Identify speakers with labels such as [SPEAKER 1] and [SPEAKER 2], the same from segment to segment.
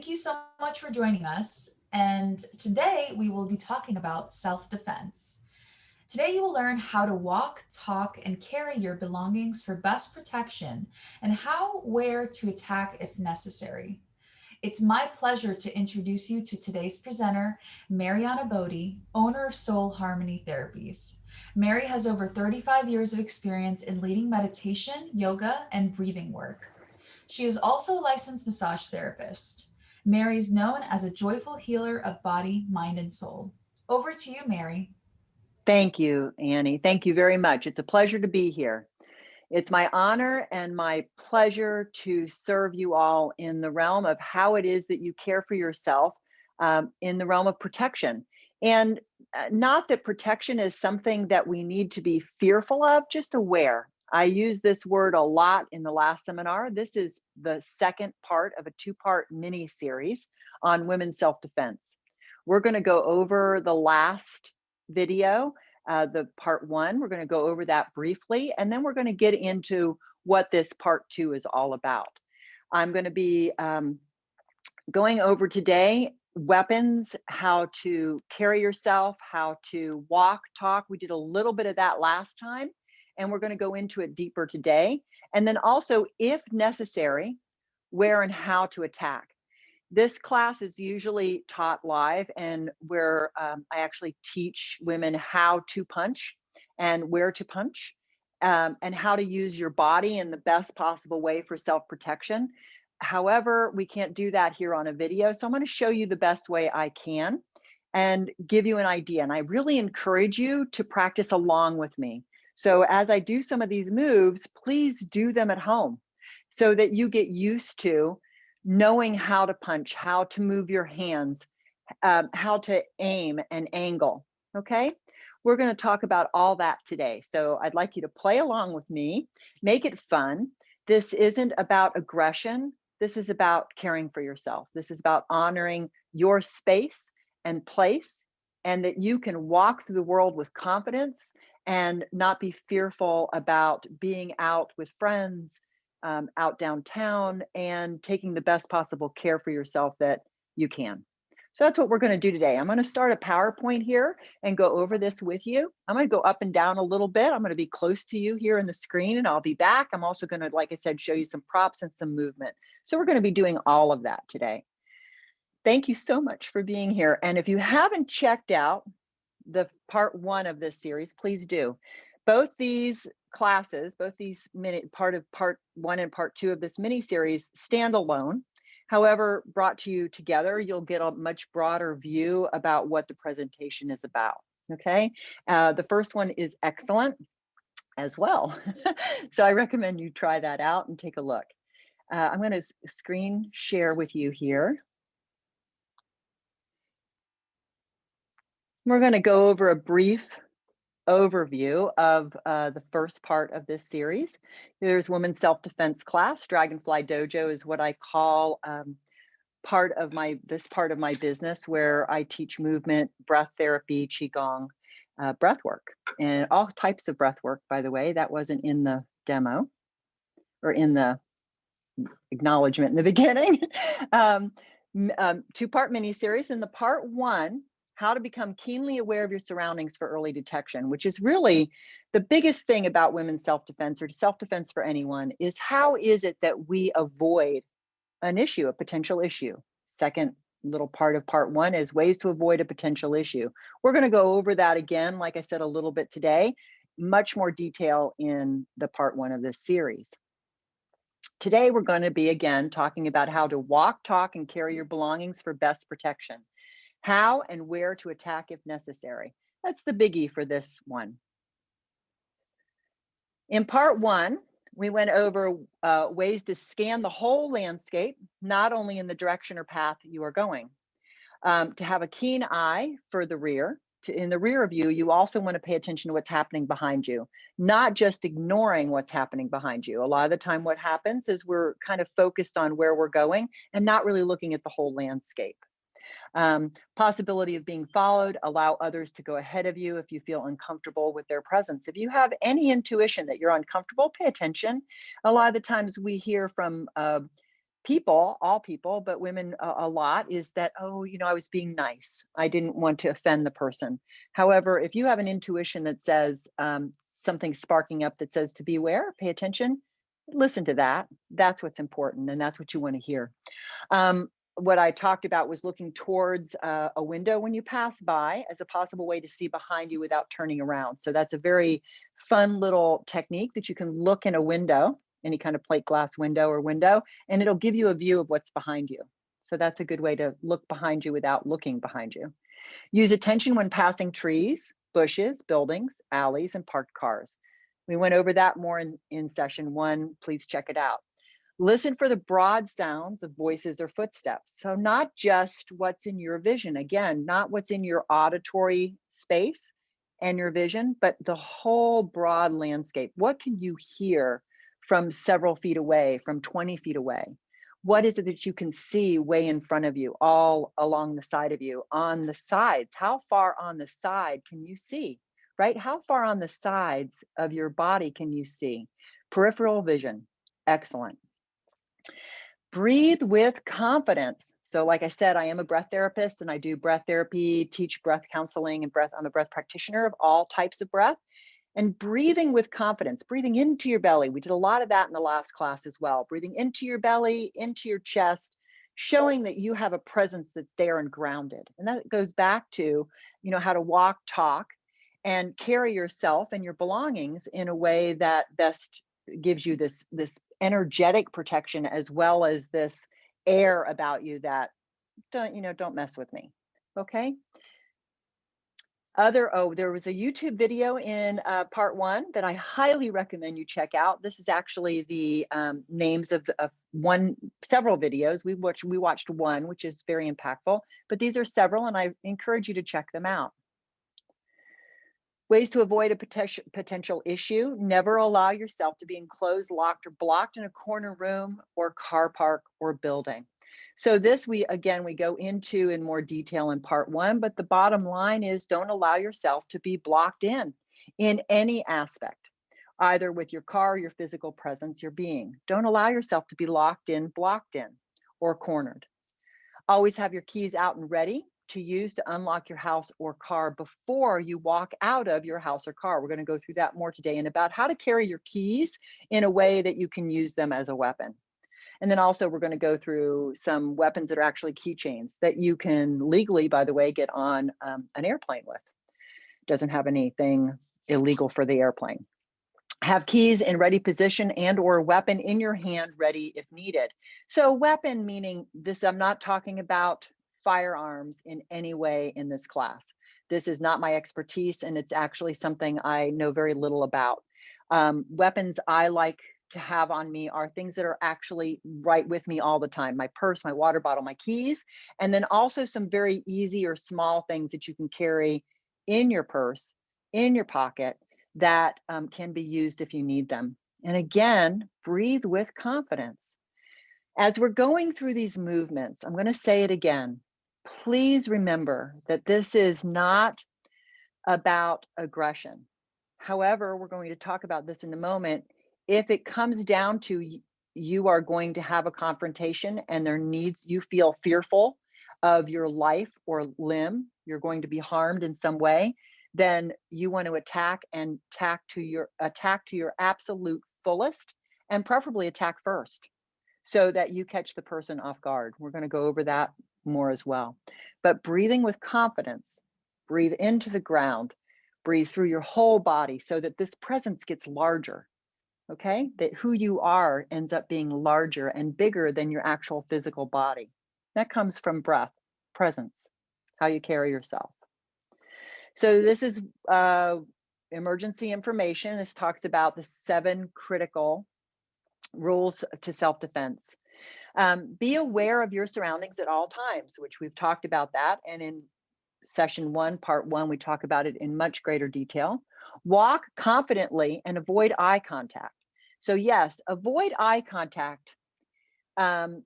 [SPEAKER 1] Thank you so much for joining us. And today we will be talking about self-defense. Today you will learn how to walk, talk, and carry your belongings for best protection and how, where to attack if necessary. It's my pleasure to introduce you to today's presenter, Mariana Bodie, owner of Soul Harmony Therapies. Mary has over 35 years of experience in leading meditation, yoga, and breathing work. She is also a licensed massage therapist. Mary is known as a joyful healer of body, mind, and soul. Over to you, Mary.
[SPEAKER 2] Thank you, Annie. Thank you very much. It's a pleasure to be here. It's my honor and my pleasure to serve you all in the realm of how it is that you care for yourself in the realm of protection. And not that protection is something that we need to be fearful of, just aware. I used this word a lot in the last seminar. This is the second part of a two-part mini series on women's self-defense. We're going to go over the last video, the part one. We're going to go over that briefly, and then we're going to get into what this part two is all about. I'm going to be going over today weapons, how to carry yourself, how to walk, talk. We did a little bit of that last time, and we're going to go into it deeper today. And then also, if necessary, where and how to attack. This class is usually taught live, and where I actually teach women how to punch and where to punch, and how to use your body in the best possible way for self-protection. However, we can't do that here on a video, so I'm going to show you the best way I can and give you an idea. And I really encourage you to practice along with me. So as I do some of these moves, please do them at home so that you get used to knowing how to punch, how to move your hands, how to aim and angle, okay? We're gonna talk about all that today. So I'd like you to play along with me, make it fun. This isn't about aggression. This is about caring for yourself. This is about honoring your space and place, and that you can walk through the world with confidence and not be fearful about being out with friends, out downtown, and taking the best possible care for yourself that you can. So that's what we're going to do today. I'm going to start a PowerPoint here and go over this with you. I'm going to go up and down a little bit. I'm going to be close to you here in the screen, and I'll be back. I'm also going to, like I said, show you some props and some movement. So we're going to be doing all of that today. Thank you so much for being here. And if you haven't checked out the part one of this series, please do. Both these classes, both these part one and part two of this mini series stand alone. However, brought to you together, you'll get a much broader view about what the presentation is about, okay? The first one is excellent as well. So I recommend you try that out and take a look. I'm gonna screen share with you here. We're gonna go over a brief overview of the first part of this series. There's Women's Self-Defense class. Dragonfly Dojo is what I call this part of my business, where I teach movement, breath therapy, qigong, breath work, and all types of breath work, by the way. That wasn't in the demo or in the acknowledgement in the beginning. Two-part mini series. In the part one, how to become keenly aware of your surroundings for early detection, which is really the biggest thing about women's self-defense, or self-defense for anyone, is how is it that we avoid an issue, a potential issue. Second little part of part one is ways to avoid a potential issue. We're going to go over that again, like I said, a little bit today, much more detail in the part one of this series. Today, we're going to be again talking about how to walk, talk, and carry your belongings for best protection. How and where to attack if necessary. That's the biggie for this one. In part one, we went over ways to scan the whole landscape, not only in the direction or path you are going. To have a keen eye for the rear. In the rear of you, you also want to pay attention to what's happening behind you, not just ignoring what's happening behind you. A lot of the time what happens is we're kind of focused on where we're going and not really looking at the whole landscape. Possibility of being followed, allow others to go ahead of you if you feel uncomfortable with their presence. If you have any intuition that you're uncomfortable, pay attention. A lot of the times we hear from people, all people, but women a lot, is that, oh, I was being nice. I didn't want to offend the person. However, if you have an intuition that says something sparking up that says to beware, pay attention, listen to that. That's what's important. And that's what you want to hear. What I talked about was looking towards a window when you pass by as a possible way to see behind you without turning around. So that's a very fun little technique that you can look in a window, any kind of plate glass window or window, and it'll give you a view of what's behind you. So that's a good way to look behind you without looking behind you. Use attention when passing trees, bushes, buildings, alleys, and parked cars. We went over that more in session 1. Please check it out. Listen for the broad sounds of voices or footsteps. So not just what's in your vision, again, not what's in your auditory space and your vision, but the whole broad landscape. What can you hear from several feet away, from 20 feet away? What is it that you can see way in front of you, all along the side of you, on the sides? How far on the side can you see, right? How far on the sides of your body can you see? Peripheral vision, excellent. Breathe with confidence. So like I said, I am a breath therapist and I do breath therapy, teach breath counseling and I'm a breath practitioner of all types of breath. And breathing with confidence, breathing into your belly. We did a lot of that in the last class as well. Breathing into your belly, into your chest, showing that you have a presence that's there and grounded. And that goes back to, how to walk, talk, and carry yourself and your belongings in a way that best gives you this energetic protection, as well as this air about you that don't mess with me. Okay. There was a YouTube video in part 1 that I highly recommend you check out. This is actually the names of several videos. We watched one, which is very impactful, but these are several, and I encourage you to check them out. Ways to avoid a potential issue: never allow yourself to be enclosed, locked, or blocked in a corner room or car park or building. So this we go into in more detail in part 1, but the bottom line is don't allow yourself to be blocked in any aspect, either with your car, your physical presence, your being. Don't allow yourself to be locked in, blocked in, or cornered. Always have your keys out and ready to use to unlock your house or car before you walk out of your house or car. We're going to go through that more today, and about how to carry your keys in a way that you can use them as a weapon. And then also we're going to go through some weapons that are actually keychains that you can legally, by the way, get on an airplane with. Doesn't have anything illegal for the airplane. Have keys in ready position and or weapon in your hand ready if needed. So weapon meaning this, I'm not talking about firearms in any way in this class. This is not my expertise, and it's actually something I know very little about. Weapons I like to have on me are things that are actually right with me all the time: my purse, my water bottle, my keys, and then also some very easy or small things that you can carry in your purse, in your pocket, that can be used if you need them. And again, breathe with confidence. As we're going through these movements, I'm going to say it again. Please remember that this is not about aggression. However, we're going to talk about this in a moment. If it comes down to you are going to have a confrontation and you feel fearful of your life or limb, you're going to be harmed in some way, then you want to attack to your absolute fullest, and preferably attack first so that you catch the person off guard. We're going to go over that more as well. But breathing with confidence, breathe into the ground, breathe through your whole body so that this presence gets larger. Okay, that who you are ends up being larger and bigger than your actual physical body. That comes from breath, presence, how you carry yourself. So this is emergency information. This talks about the 7 critical rules to self-defense. Be aware of your surroundings at all times, which we've talked about that. And in session 1, part 1, we talk about it in much greater detail. Walk confidently and avoid eye contact. So yes, avoid eye contact. In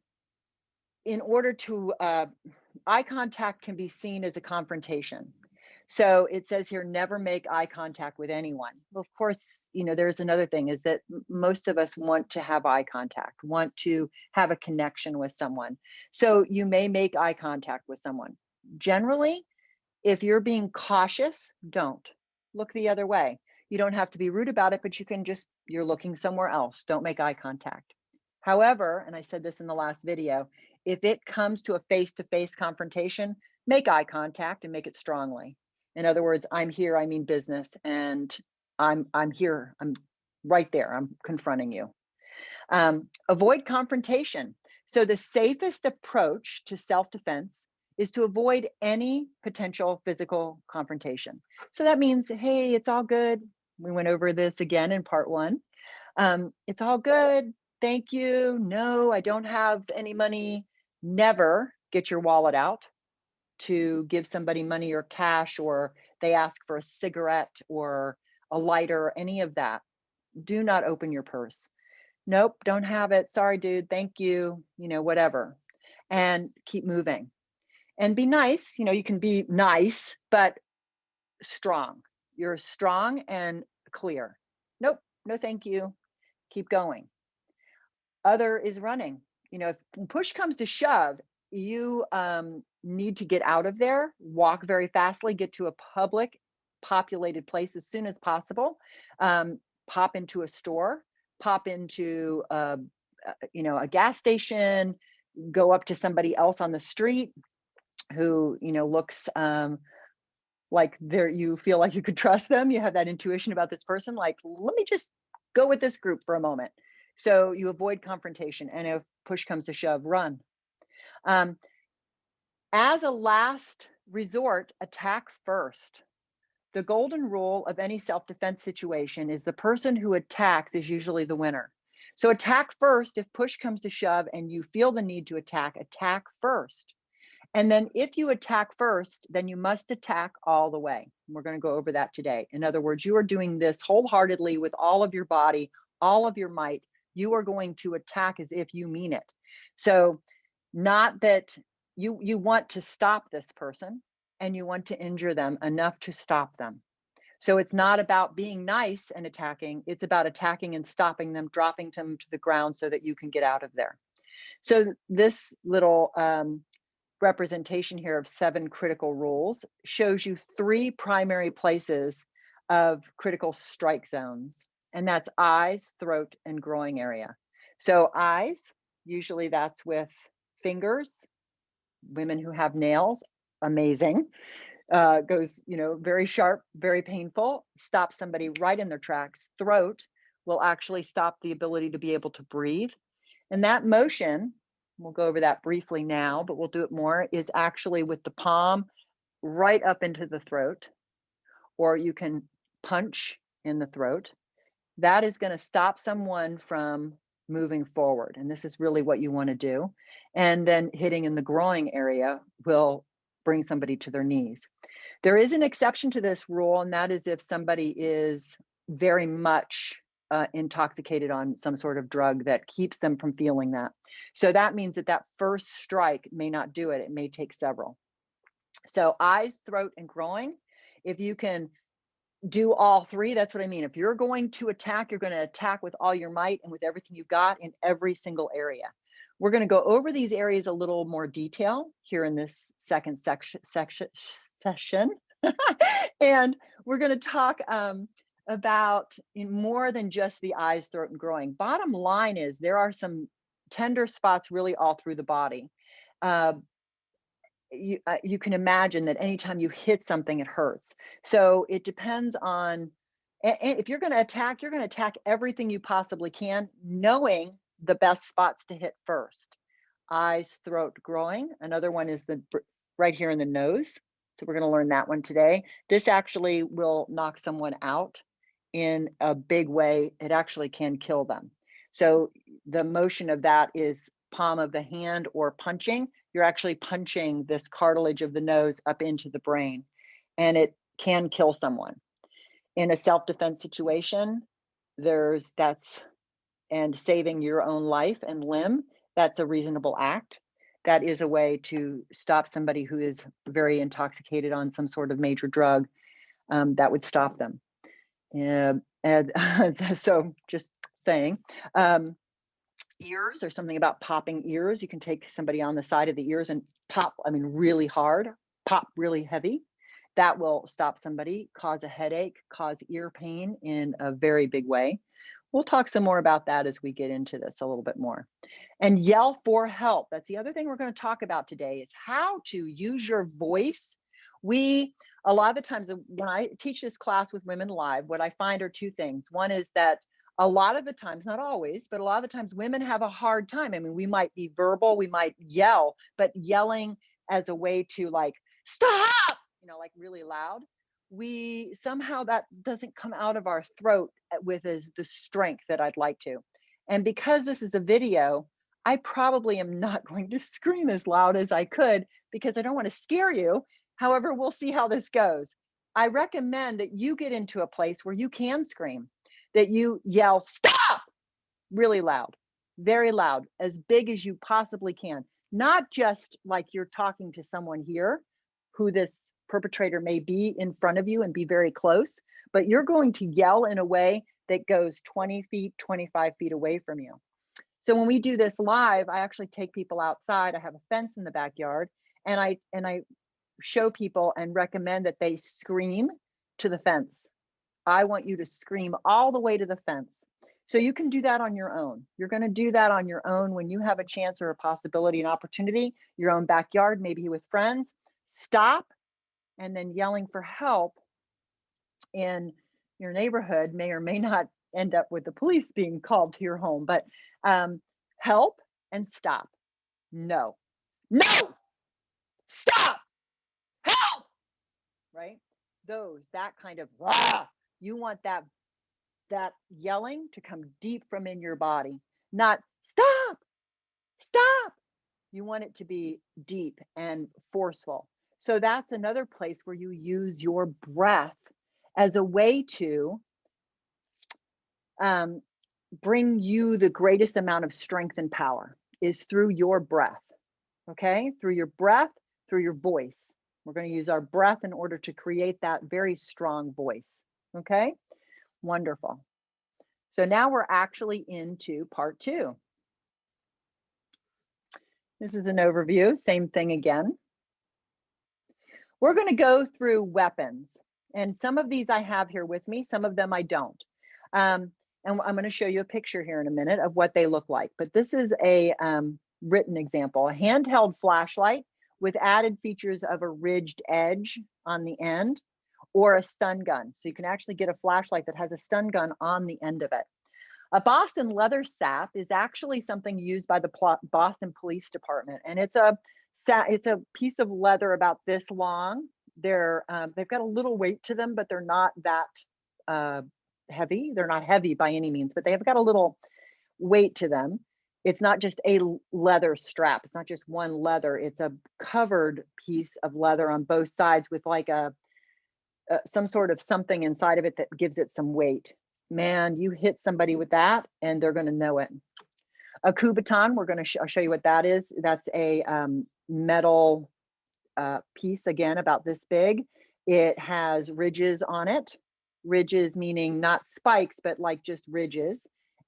[SPEAKER 2] order to, eye contact can be seen as a confrontation. So it says here, never make eye contact with anyone. Well, of course, there's another thing is that most of us want to have eye contact, want to have a connection with someone. So you may make eye contact with someone. Generally, if you're being cautious, don't look the other way. You don't have to be rude about it, but you're looking somewhere else. Don't make eye contact. However, and I said this in the last video, if it comes to a face-to-face confrontation, make eye contact and make it strongly. In other words, I'm here, I mean business, and I'm here, I'm right there, I'm confronting you. Avoid confrontation. So the safest approach to self-defense is to avoid any potential physical confrontation. So that means, hey, it's all good. We went over this again in part one. It's all good. Thank you. No, I don't have any money. Never get your wallet out to give somebody money or cash, or they ask for a cigarette or a lighter, any of that. Do not open your purse. Nope, don't have it. Sorry, dude. Thank you. Whatever. And keep moving. And be nice. You can be nice, but strong. You're strong and clear. Nope, no thank you. Keep going. Other is running. If push comes to shove, you need to get out of there, walk very fastly, get to a public populated place as soon as possible, pop into a store, pop into a gas station, go up to somebody else on the street who looks like you feel like you could trust them. You have that intuition about this person, like, let me just go with this group for a moment. So you avoid confrontation, and if push comes to shove, run. As a last resort, attack first. The golden rule of any self-defense situation is the person who attacks is usually the winner. So attack first. If push comes to shove and you feel the need to attack first. And then if you attack first, then you must attack all the way. We're going to go over that today. In other words, you are doing this wholeheartedly with all of your body, all of your might. You are going to attack as if you mean it. So not that you want to stop this person and you want to injure them enough to stop them. So it's not about being nice and attacking. It's about attacking and stopping them, dropping them to the ground so that you can get out of there. So this little representation here of 7 critical rules shows you 3 primary places of critical strike zones, and that's eyes, throat, and groin area. So eyes, usually that's with fingers. Women who have nails, amazing. Goes, very sharp, very painful, stops somebody right in their tracks. Throat will actually stop the ability to be able to breathe. And that motion, we'll go over that briefly now, but we'll do it more, is actually with the palm right up into the throat, or you can punch in the throat. That is going to stop someone from moving forward. And this is really what you want to do. And then hitting in the groin area will bring somebody to their knees. There is an exception to this rule, and that is if somebody is very much intoxicated on some sort of drug that keeps them from feeling that. So that means that first strike may not do it. It may take several. So eyes, throat, and groin. If you can do all 3, that's what I mean. If you're going to attack, you're going to attack with all your might and with everything you've got in every single area. We're going to go over these areas a little more detail here in this second session. And we're going to talk about more than just the eyes, throat, and groin. Bottom line is there are some tender spots really all through the body. You can imagine that anytime you hit something, it hurts. So it depends on, if you're going to attack everything you possibly can, knowing the best spots to hit first. Eyes, throat, groin. Another one is right here in the nose. So we're going to learn that one today. This actually will knock someone out in a big way. It actually can kill them. So the motion of that is palm of the hand or punching. You're actually punching this cartilage of the nose up into the brain, and it can kill someone. In a self-defense situation, and saving your own life and limb, that's a reasonable act. that is a way to stop somebody who is very intoxicated on some sort of major drug. That would stop them. And so just saying, ears, there's something about popping ears. You can take somebody on the side of the ears and pop, I mean, really hard, pop really heavy. That will stop somebody, cause a headache, cause ear pain in a very big way. We'll talk some more about that as we get into this a little bit more. And yell for help. That's the other thing we're going to talk about today, is how to use your voice. A lot of the times when I teach this class with women live, what I find are two things. One is that a lot of the times, not always, but a lot of the times women have a hard time. I mean, we might be verbal, we might yell, but yelling as a way to like, stop, like really loud, we somehow that doesn't come out of our throat with the strength that I'd like to. And because this is a video, I probably am not going to scream as loud as I could because I don't want to scare you. However, we'll see how this goes. I recommend that you get into a place where you can scream, that you yell, stop, really loud, very loud, as big as you possibly can. Not just like you're talking to someone here who this perpetrator may be in front of you and be very close, but you're going to yell in a way that goes 20 feet, 25 feet away from you. So when we do this live, I actually take people outside. I have a fence in the backyard, and I show people and recommend that they scream to the fence. I want you to scream all the way to the fence. So you can do that on your own. You're going to do that on your own when you have a chance or a possibility, an opportunity, your own backyard, maybe with friends. Stop, and then yelling for help in your neighborhood may or may not end up with the police being called to your home, but help and stop. No, stop, help, right? That kind of, you want that yelling to come deep from in your body, not stop. You want it to be deep and forceful. So that's another place where you use your breath as a way to bring you the greatest amount of strength and power, is through your breath. Okay, through your breath, through your voice. We're going to use our breath in order to create that very strong voice. Okay, wonderful. So now we're actually into part 2. This is an overview, same thing again. We're going to go through weapons, and some of these I have here with me, some of them I don't. And I'm going to show you a picture here in a minute of what they look like. But this is a written example, a handheld flashlight with added features of a ridged edge on the end, or a stun gun. So you can actually get a flashlight that has a stun gun on the end of it. A Boston Leather Sap is actually something used by the Boston Police Department, and it's a piece of leather about this long. They've got a little weight to them, but they're not that heavy. They're not heavy by any means, but they've got a little weight to them. It's not just a leather strap. It's not just one leather. It's a covered piece of leather on both sides with like some sort of something inside of it that gives it some weight. Man, you hit somebody with that and they're going to know it. A Kubotan, I'll show you what that is. That's a metal piece, again, about this big. It has ridges on it. Ridges meaning not spikes, but like just ridges.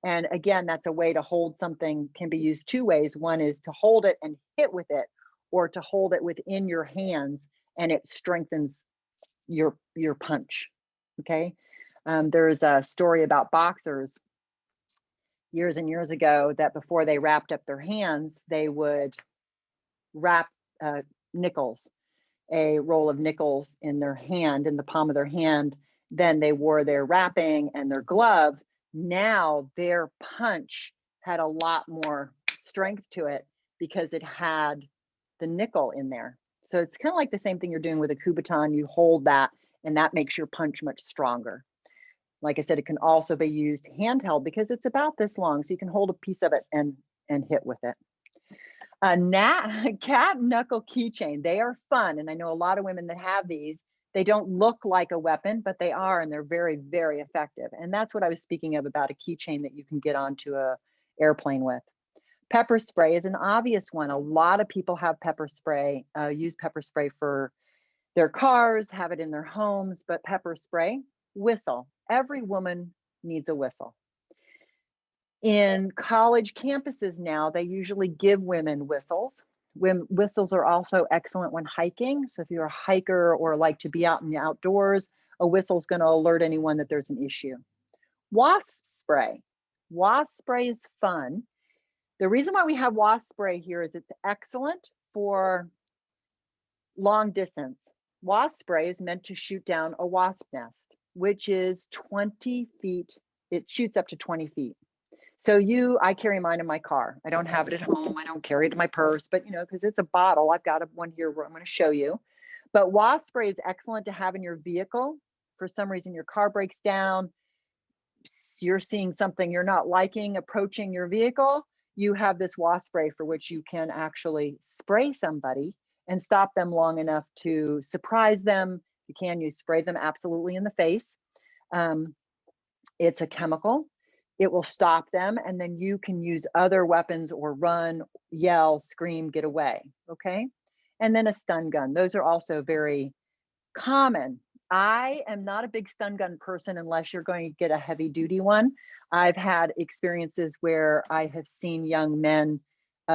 [SPEAKER 2] And again, that's a way to hold something, can be used two ways. One is to hold it and hit with it, or to hold it within your hands and it strengthens your punch. Okay. There's a story about boxers years and years ago that before they wrapped up their hands, they would wrap nickels, a roll of nickels in their hand, in the palm of their hand. Then they wore their wrapping and their glove. Now their punch had a lot more strength to it because it had the nickel in there. So it's kind of like the same thing you're doing with a Kubotan. You hold that and that makes your punch much stronger. Like I said, it can also be used handheld because it's about this long. So you can hold a piece of it and hit with it. A cat knuckle keychain. They are fun. And I know a lot of women that have these. They don't look like a weapon, but they are, and they're very, very effective. And that's what I was speaking of, about a keychain that you can get onto a airplane with. Pepper spray is an obvious one. A lot of people have pepper spray, use pepper spray for their cars, have it in their homes, but pepper spray, whistle. Every woman needs a whistle. In college campuses now, they usually give women whistles. Whistles are also excellent when hiking. So if you're a hiker or like to be out in the outdoors, a whistle is going to alert anyone that there's an issue. Wasp spray. Wasp spray is fun. The reason why we have wasp spray here is it's excellent for long distance. Wasp spray is meant to shoot down a wasp nest, which is 20 feet. It shoots up to 20 feet. So I carry mine in my car. I don't have it at home. I don't carry it in my purse, but because it's a bottle, I've got one here where I'm going to show you. But wasp spray is excellent to have in your vehicle. For some reason, your car breaks down. You're seeing something you're not liking approaching your vehicle. You have this wasp spray for which you can actually spray somebody and stop them long enough to surprise them. You spray them absolutely in the face. It's a chemical. It will stop them, and then you can use other weapons or run, yell, scream, get away, okay? And then a stun gun. Those are also very common. I am not a big stun gun person unless you're going to get a heavy duty one. I've had experiences where I have seen young men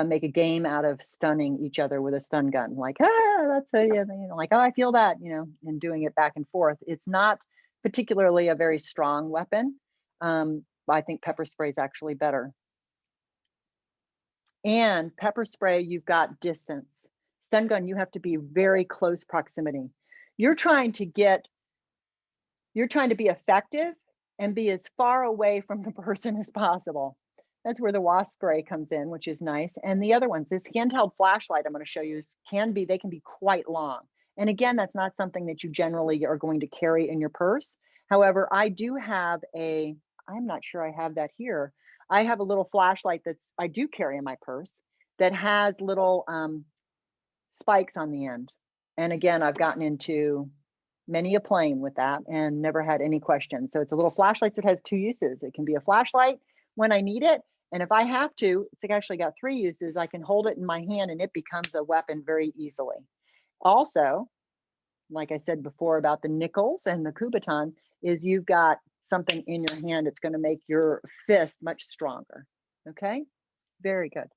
[SPEAKER 2] make a game out of stunning each other with a stun gun. Like, that's like, oh, I feel that, and doing it back and forth. It's not particularly a very strong weapon. I think pepper spray is actually better. And pepper spray, you've got distance. Stun gun, you have to be very close proximity. You're trying to be effective and be as far away from the person as possible. That's where the wasp spray comes in, which is nice. And the other ones, this handheld flashlight I'm going to show you they can be quite long. And again, that's not something that you generally are going to carry in your purse. However, I do have I'm not sure I have that here. I have a little flashlight I do carry in my purse that has little spikes on the end. And again, I've gotten into many a plane with that and never had any questions. So it's a little flashlight that has two uses. It can be a flashlight when I need it. And if I have to, it's actually got three uses. I can hold it in my hand and it becomes a weapon very easily. Also, like I said before about the nickels and the Kubotan, is you've got something in your hand. It's going to make your fist much stronger. Okay, very good.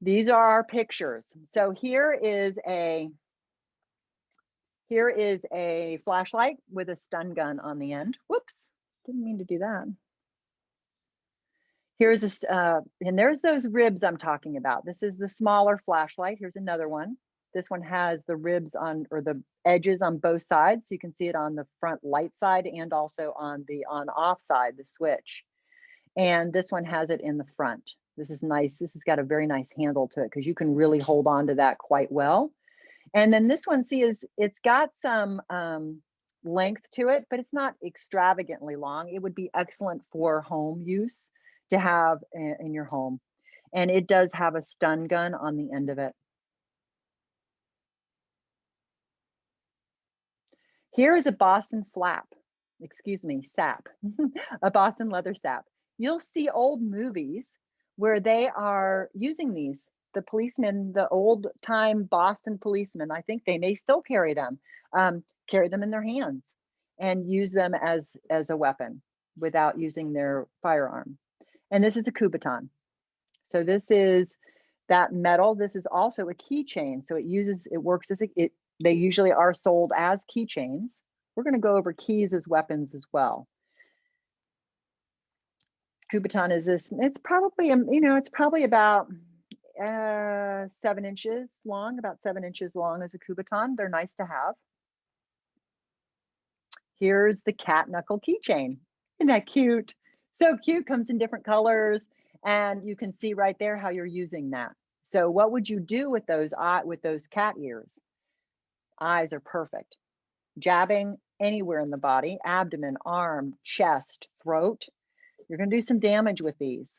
[SPEAKER 2] These are our pictures. So here is a flashlight with a stun gun on the end. Whoops, didn't mean to do that. Here's and there's those ribs I'm talking about. This is the smaller flashlight. Here's another one. This one has the ribs or the edges on both sides. So you can see it on the front light side and also on the on-off side, the switch. And this one has it in the front. This is nice. This has got a very nice handle to it because you can really hold on to that quite well. And then this one, it's got some length to it, but it's not extravagantly long. It would be excellent for home use to have in your home. And it does have a stun gun on the end of it. Here is a Boston sap, a Boston leather sap. You'll see old movies where they are using these. The policemen, the old time Boston policemen, I think they may still carry them in their hands and use them as a weapon without using their firearm. And this is a Kubotan. So this is that metal. This is also a keychain. So it works as they usually are sold as keychains. We're going to go over keys as weapons as well. Kubotan is this. It's probably about 7 inches long, about 7 inches long as a Kubotan. They're nice to have. Here's the cat Knuckle Keychain. Isn't that cute? So cute, comes in different colors, and you can see right there how you're using that. So what would you do with those cat ears? Eyes are perfect. Jabbing anywhere in the body, abdomen, arm, chest, throat. You're going to do some damage with these.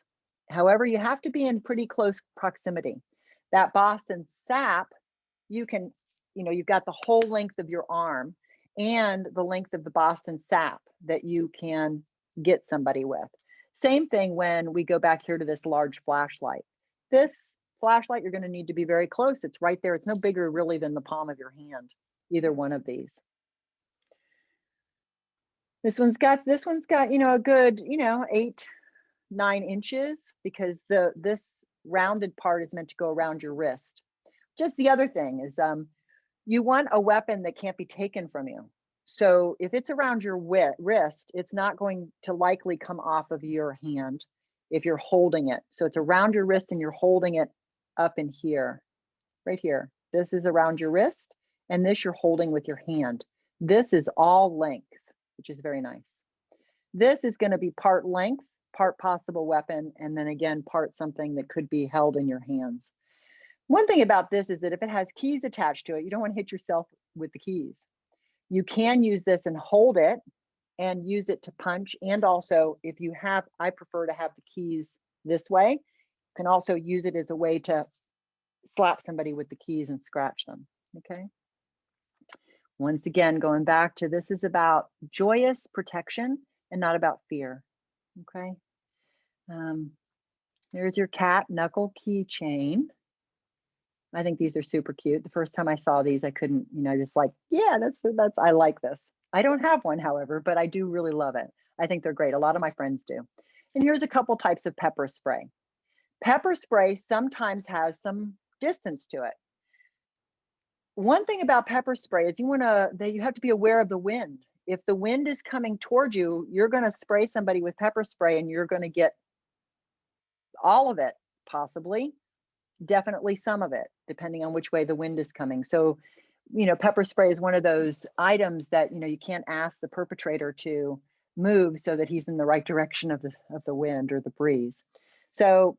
[SPEAKER 2] However, you have to be in pretty close proximity. That Boston sap, you've got the whole length of your arm and the length of the Boston sap that you can get somebody with. Same thing when we go back here to this large flashlight. This flashlight, you're going to need to be very close. It's right there. It's no bigger really than the palm of your hand, either one of these. This one's got, a good, 8-9 inches, because this rounded part is meant to go around your wrist. Just the other thing is, you want a weapon that can't be taken from you. So if it's around your wrist, it's not going to likely come off of your hand if you're holding it. So it's around your wrist and you're holding it up in here, right here. This is around your wrist, and this you're holding with your hand. This is all length, which is very nice. This is going to be part length, part possible weapon, and then again, part something that could be held in your hands. One thing about this is that if it has keys attached to it, you don't want to hit yourself with the keys. You can use this and hold it and use it to punch. And also, if you have, I prefer to have the keys this way. You can also use it as a way to slap somebody with the keys and scratch them. Okay. Once again, going back to, this is about joyous protection and not about fear. Okay. There's your cat Knuckle Keychain. I think these are super cute. The first time I saw these, I couldn't, just like, yeah, that's, I like this. I don't have one, however, but I do really love it. I think they're great. A lot of my friends do. And here's a couple types of pepper spray. Pepper spray sometimes has some distance to it. One thing about pepper spray is you have to be aware of the wind. If the wind is coming towards you, you're going to spray somebody with pepper spray and you're going to get all of it, possibly. Definitely some of it, depending on which way the wind is coming. So, pepper spray is one of those items that, you can't ask the perpetrator to move so that he's in the right direction of the wind or the breeze. So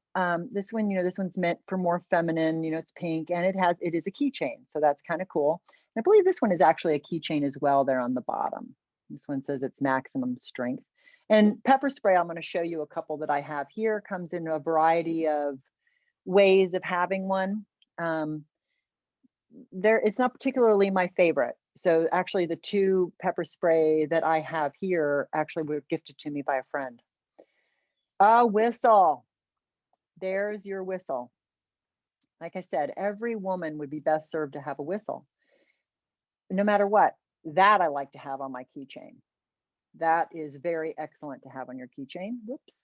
[SPEAKER 2] this one, this one's meant for more feminine, it's pink, and it is a keychain. So that's kind of cool. And I believe this one is actually a keychain as well there on the bottom. This one says it's maximum strength. And pepper spray, I'm going to show you a couple that I have here. Comes in a variety of ways of having one. It's not particularly my favorite. So actually the two pepper spray that I have here actually were gifted to me by a friend. A whistle. There's your whistle. Like I said, every woman would be best served to have a whistle. No matter what, that I like to have on my keychain. That is very excellent to have on your keychain. Whoops,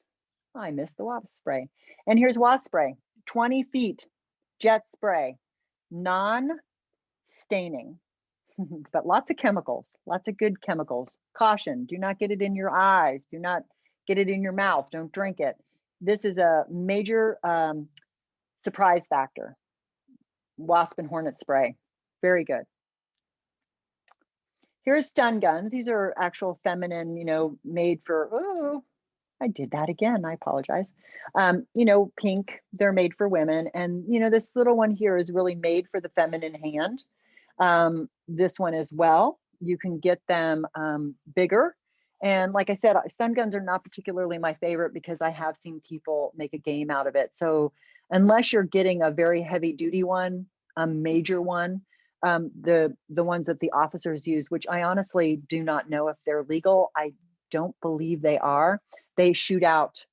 [SPEAKER 2] I missed the wasp spray. And here's wasp spray. 20 feet jet spray, non-staining, but lots of chemicals, lots of good chemicals. Caution, do not get it in your eyes. Do not get it in your mouth. Don't drink it. This is a major surprise factor. Wasp and hornet spray, very good. Here's stun guns. These are actual feminine, made for, oh, I did that again. I apologize. Pink, they're made for women. And, this little one here is really made for the feminine hand. This one as well. You can get them bigger. And like I said, stun guns are not particularly my favorite because I have seen people make a game out of it. So unless you're getting a very heavy duty one, a major one, the ones that the officers use, which I honestly do not know if they're legal. I don't believe they are. They shoot out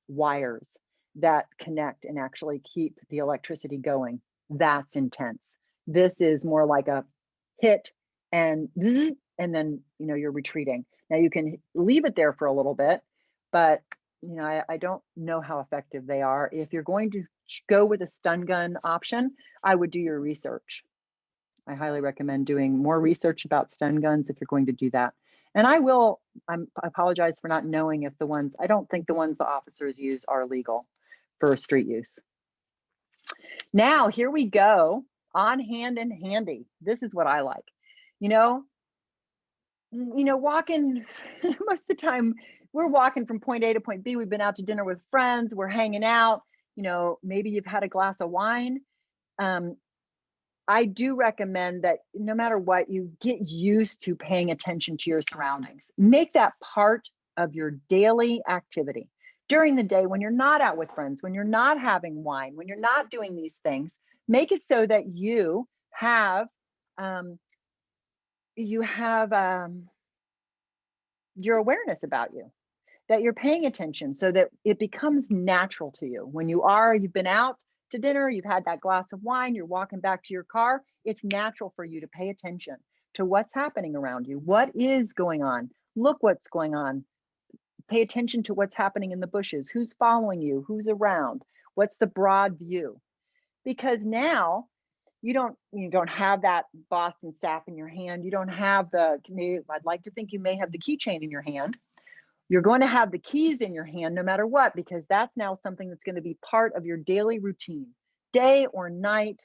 [SPEAKER 2] wires that connect and actually keep the electricity going. That's intense. This is more like a hit and zzz, and then you're retreating. Now you can leave it there for a little bit, but I don't know how effective they are. If you're going to go with a stun gun option, I would do your research. I highly recommend doing more research about stun guns if you're going to do that. And I apologize for not knowing if I don't think the ones the officers use are legal for street use. Now, here we go, on hand and handy. This is what I like. Walking, most of the time we're walking from point A to point B. We've been out to dinner with friends, we're hanging out, maybe you've had a glass of wine. I do recommend that no matter what, you get used to paying attention to your surroundings. Make that part of your daily activity. During the day, when you're not out with friends, when you're not having wine, when you're not doing these things, make it so that you have your awareness about you. that you're paying attention so that it becomes natural to you. When you've been out to dinner, you've had that glass of wine, you're walking back to your car, it's natural for you to pay attention to what's happening around you. What is going on? Look what's going on. Pay attention to what's happening in the bushes. Who's following you? Who's around? What's the broad view? Because now you don't have that Boston Sap in your hand. You don't have I'd like to think you may have the keychain in your hand. You're going to have the keys in your hand no matter what, because that's now something that's going to be part of your daily routine, day or night,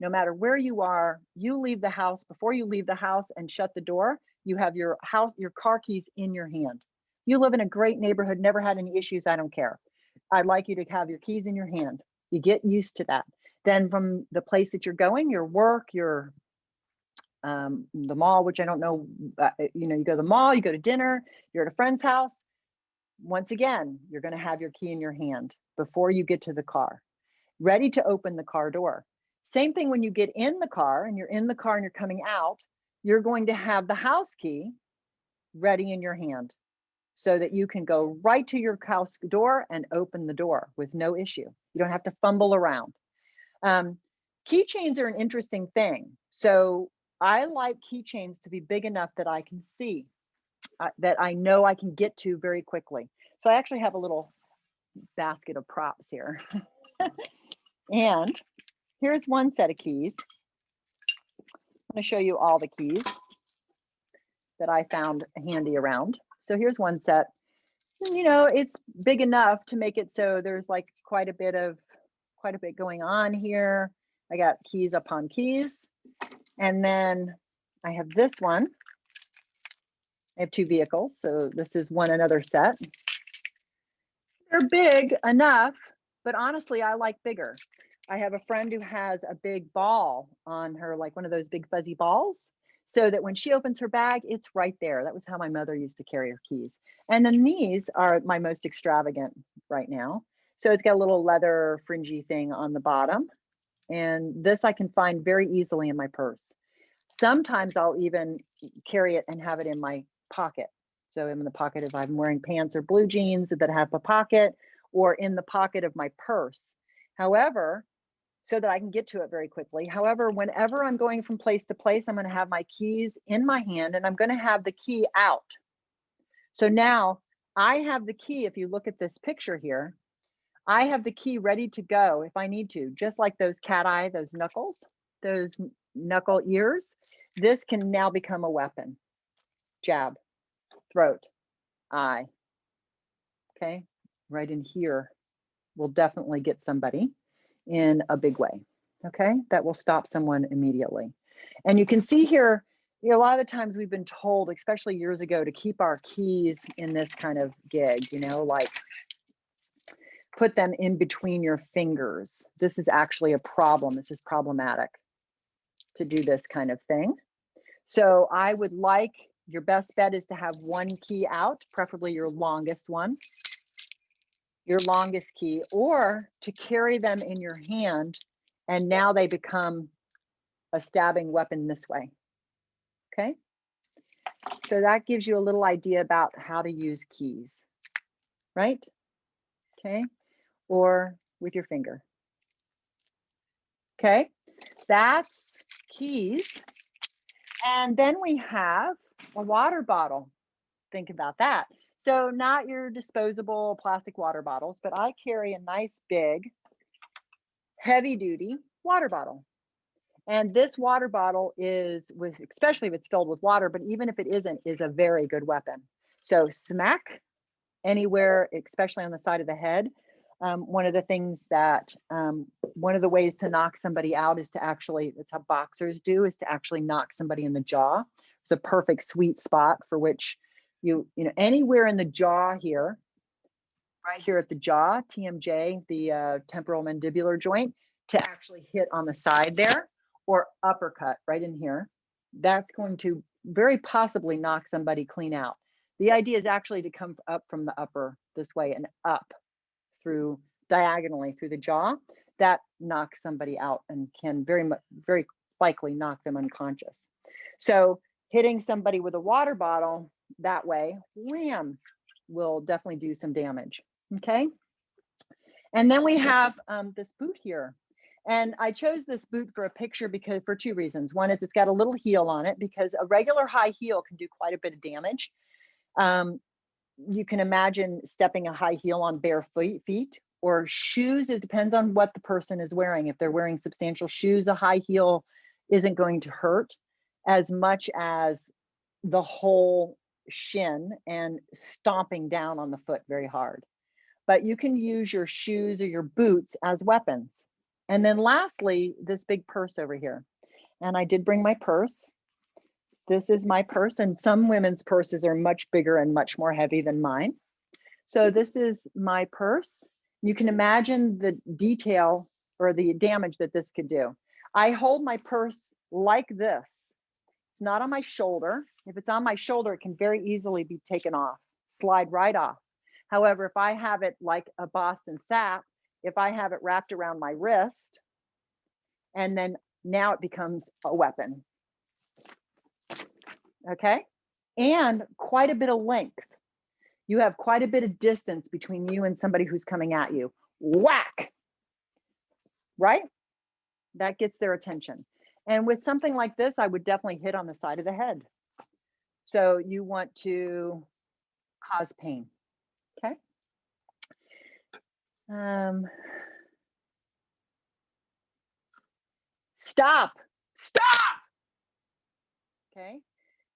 [SPEAKER 2] no matter where you are. You leave the house, before you leave the house and shut the door, you have your car keys in your hand. You live in a great neighborhood, never had any issues, I don't care. I'd like you to have your keys in your hand. You get used to that. Then from the place that you're going, your work, the mall, which I don't know, you go to the mall, you go to dinner, you're at a friend's house. Once again, you're going to have your key in your hand before you get to the car, ready to open the car door. Same thing when you get in the car and you're in the car and you're coming out, you're going to have the house key ready in your hand so that you can go right to your house door and open the door with no issue. You don't have to fumble around. Keychains are an interesting thing. So I like keychains to be big enough that I can see, that I know I can get to very quickly. So I actually have a little basket of props here. And here's one set of keys. I'm going to show you all the keys that I found handy around. So here's one set. It's big enough to make it so there's like quite a bit going on here. I got keys upon keys. And then I have this one. I have two vehicles, so this is another set. They're big enough, but honestly, I like bigger. I have a friend who has a big ball on her, like one of those big fuzzy balls, so that when she opens her bag, it's right there. That was how my mother used to carry her keys. And then these are my most extravagant right now. So it's got a little leather fringy thing on the bottom. And this I can find very easily in my purse. Sometimes I'll even carry it and have it in my pocket. So in the pocket if I'm wearing pants or blue jeans that have a pocket, or in the pocket of my purse. However, so that I can get to it very quickly. However, whenever I'm going from place to place, I'm going to have my keys in my hand and I'm going to have the key out. So now I have the key. If you look at this picture here, I have the key ready to go if I need to, just like those cat eye, those knuckles, those knuckle ears. This can now become a weapon. Jab, throat, eye. Okay, right in here will definitely get somebody in a big way. Okay, that will stop someone immediately. And you can see here, a lot of the times we've been told, especially years ago, to keep our keys in this kind of gig, like put them in between your fingers. This is actually a problem. This is problematic to do this kind of thing. So I would like, your best bet is to have one key out, preferably your longest one, your longest key, or to carry them in your hand and now they become a stabbing weapon this way. Okay, so that gives you a little idea about how to use keys, right? Okay, or with your finger. Okay, that's keys. And then we have a water bottle. Think about that. So not your disposable plastic water bottles, but I carry a nice big, heavy duty water bottle. And this water bottle is, especially if it's filled with water, but even if it isn't, is a very good weapon. So smack anywhere, especially on the side of the head. One of the things that, one of the ways to knock somebody out is to actually, that's how boxers do, is to actually knock somebody in the jaw. It's a perfect sweet spot for which anywhere in the jaw here, right here at the jaw, TMJ, the temporal mandibular joint, to actually hit on the side there, or uppercut right in here. That's going to very possibly knock somebody clean out. The idea is actually to come up from the upper this way and up through diagonally through the jaw. That knocks somebody out and can very likely knock them unconscious. So hitting somebody with a water bottle that way, wham, will definitely do some damage. Okay. And then we have this boot here. And I chose this boot for a picture because for two reasons. One is it's got a little heel on it because a regular high heel can do quite a bit of damage. You can imagine stepping a high heel on bare feet or shoes. It depends on what the person is wearing. If they're wearing substantial shoes, a high heel isn't going to hurt as much as the whole shin and stomping down on the foot very hard. But you can use your shoes or your boots as weapons. And then lastly, this big purse over here. And I did bring my purse. This is my purse, and some women's purses are much bigger and much more heavy than mine. So this is my purse. You can imagine the detail or the damage that this could do. I hold my purse like this. It's not on my shoulder. If it's on my shoulder, it can very easily be taken off, slide right off. However, if I have it like a Boston Sap, if I have it wrapped around my wrist, and then now it becomes a weapon. Okay, and quite a bit of length. You have quite a bit of distance between you and somebody who's coming at you. Whack, right? That gets their attention. And with something like this, I would definitely hit on the side of the head. So you want to cause pain, okay? Stop, okay?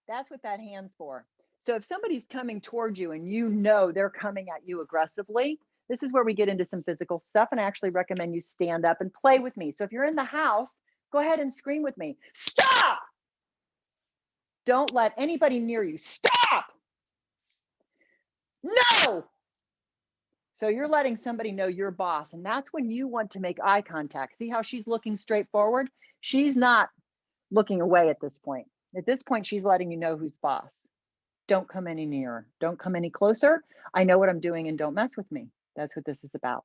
[SPEAKER 2] That's what that hand's for. So if somebody's coming towards you and you know they're coming at you aggressively, this is where we get into some physical stuff, and I actually recommend you stand up and play with me. So if you're in the house, go ahead and scream with me. Stop! Don't let anybody near you. Stop! No! So you're letting somebody know you're boss, and that's when you want to make eye contact. See how she's looking straight forward? She's not looking away at this point. At this point, she's letting you know who's boss. Don't come any nearer. Don't come any closer. I know what I'm doing and don't mess with me. That's what this is about.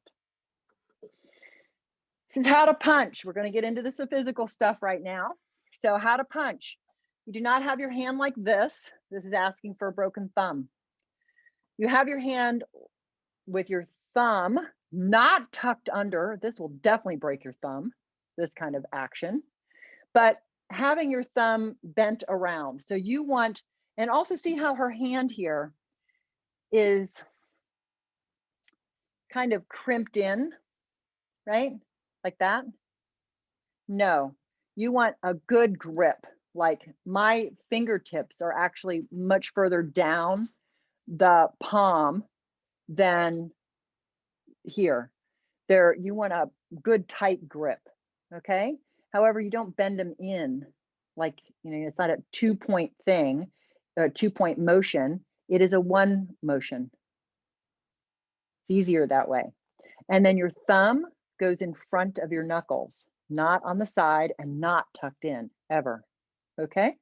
[SPEAKER 2] This is how to punch. We're going to get into the physical stuff right now. So how to punch. You do not have your hand like this. This is asking for a broken thumb. You have your hand with your thumb not tucked under. This will definitely break your thumb, this kind of action. But having your thumb bent around. So you want, and also see how her hand here is kind of crimped in, right? Like that. No, you want a good grip. Like my fingertips are actually much further down the palm than here. There, you want a good tight grip, okay? However, you don't bend them in like, you know, it's not a 2-point thing, a 2-point motion. It is a 1 motion. It's easier that way. And then your thumb goes in front of your knuckles, not on the side and not tucked in ever, okay?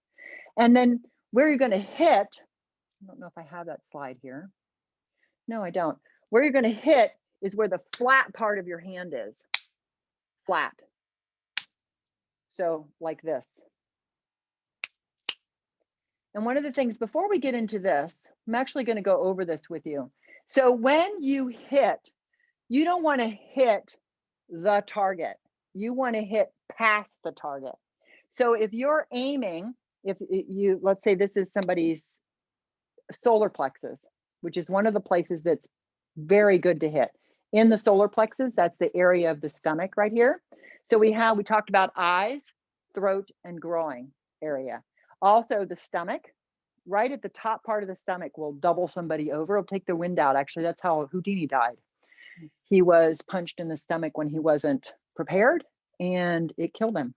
[SPEAKER 2] And then where you're gonna hit, I don't know if I have that slide here. No, I don't. Where you're gonna hit is where the flat part of your hand is, flat. So like this. And one of the things, before we get into this, I'm actually gonna go over this with you. So when you hit, you don't wanna hit the target. You wanna hit past the target. So if you're aiming, if you, let's say this is somebody's solar plexus, which is one of the places that's very good to hit. In the solar plexus, that's the area of the stomach right here. So we talked about eyes, throat, and groin area. Also the stomach, right at the top part of the stomach will double somebody over. It'll take the wind out. Actually, that's how Houdini died. He was punched in the stomach when he wasn't prepared and it killed him.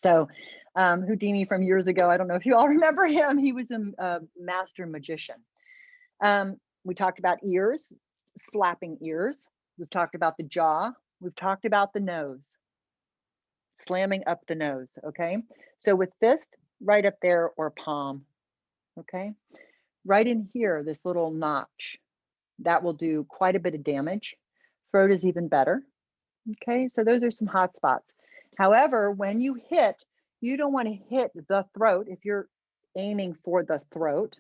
[SPEAKER 2] So Houdini from years ago, I don't know if you all remember him, he was a master magician. We talked about ears, slapping ears. We've talked about the jaw. We've talked about the nose, slamming up the nose, okay? So with fist, right up there or palm, okay? Right in here, this little notch, that will do quite a bit of damage. Throat is even better, okay? So those are some hot spots. However, when you hit, you don't want to hit the throat. If you're aiming for the throat,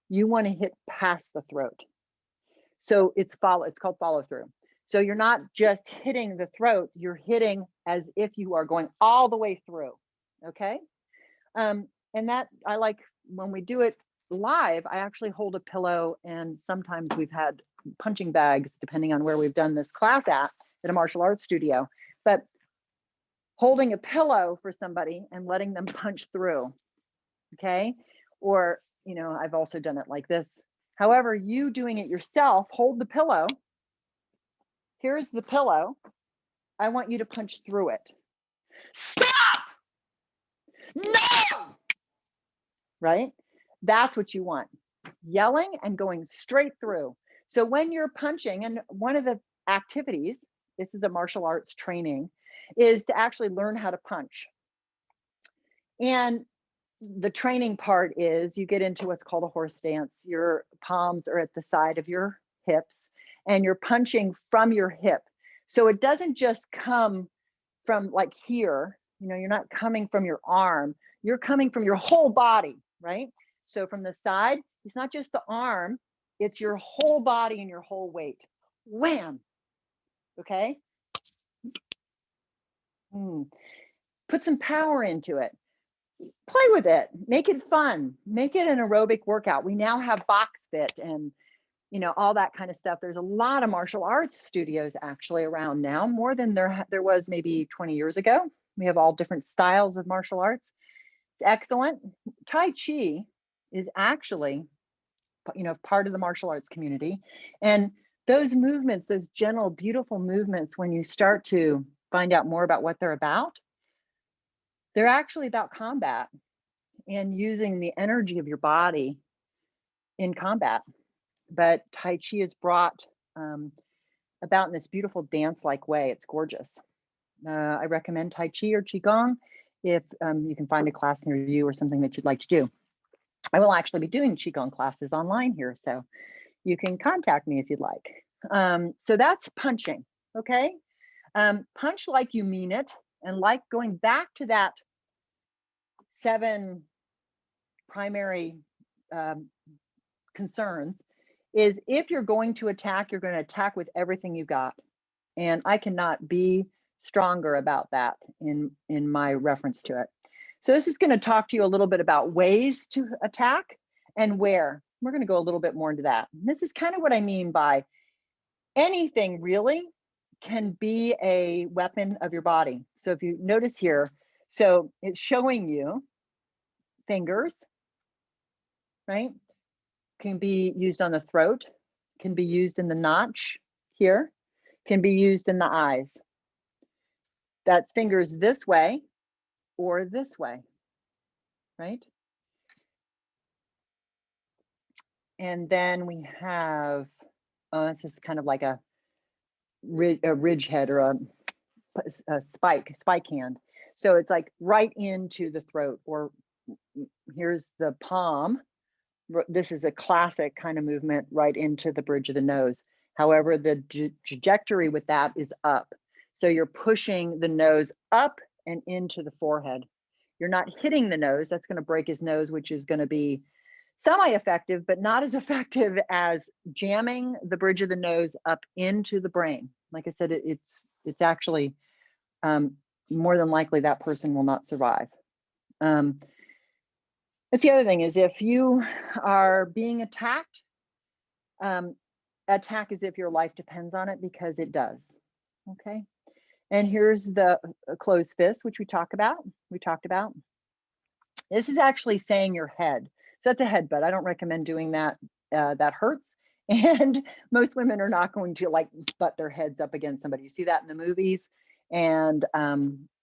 [SPEAKER 2] You want to hit past the throat. So it's called follow through. So you're not just hitting the throat, you're hitting as if you are going all the way through. Okay. And that I like when we do it live, I actually hold a pillow, and sometimes we've had punching bags, depending on where we've done this class at a martial arts studio. But holding a pillow for somebody and letting them punch through. Okay. Or, I've also done it like this. However, you doing it yourself, hold the pillow. Here's the pillow. I want you to punch through it. Stop! No! Right? That's what you want. Yelling and going straight through. So when you're punching, and one of the activities, this is a martial arts training, is to actually learn how to punch. And the training part is you get into what's called a horse stance. Your palms are at the side of your hips and you're punching from your hip. So it doesn't just come from like here, you're not coming from your arm, you're coming from your whole body, right? So from the side, it's not just the arm, it's your whole body and your whole weight. Wham. Okay. Put some power into it. Play with it, make it fun, make it an aerobic workout. We now have box fit and all that kind of stuff. There's a lot of martial arts studios actually around now, more than there was maybe 20 years ago. We have all different styles of martial arts. It's excellent. Tai Chi is actually part of the martial arts community, and those movements, those gentle, beautiful movements, when you start to find out more about what they're about, they're actually about combat and using the energy of your body in combat. But Tai Chi is brought about in this beautiful dance-like way. It's gorgeous. I recommend Tai Chi or Qigong if you can find a class near you or something that you'd like to do. I will actually be doing Qigong classes online here, so you can contact me if you'd like. So that's punching, okay? Punch like you mean it, and like going back to that 7 primary concerns is if you're going to attack, you're going to attack with everything you got. And I cannot be stronger about that in my reference to it. So this is going to talk to you a little bit about ways to attack and where. We're going to go a little bit more into that. And this is kind of what I mean by anything really can be a weapon of your body. So if you notice here, so it's showing you fingers, right? Can be used on the throat, can be used in the notch here, can be used in the eyes. That's fingers this way or this way, right? And then we have, this is kind of like a ridge head or a spike hand. So it's like right into the throat, or here's the palm. This is a classic kind of movement right into the bridge of the nose. However, the trajectory with that is up. So you're pushing the nose up and into the forehead. You're not hitting the nose. That's going to break his nose, which is going to be semi-effective, but not as effective as jamming the bridge of the nose up into the brain. Like I said, it's actually more than likely that person will not survive. That's the other thing is if you are being attacked, attack as if your life depends on it, because it does. Okay. And here's the closed fist, which we talked about. This is actually saying your head. So that's a headbutt. I don't recommend doing that. That hurts. And most women are not going to like butt their heads up against somebody. You see that in the movies, and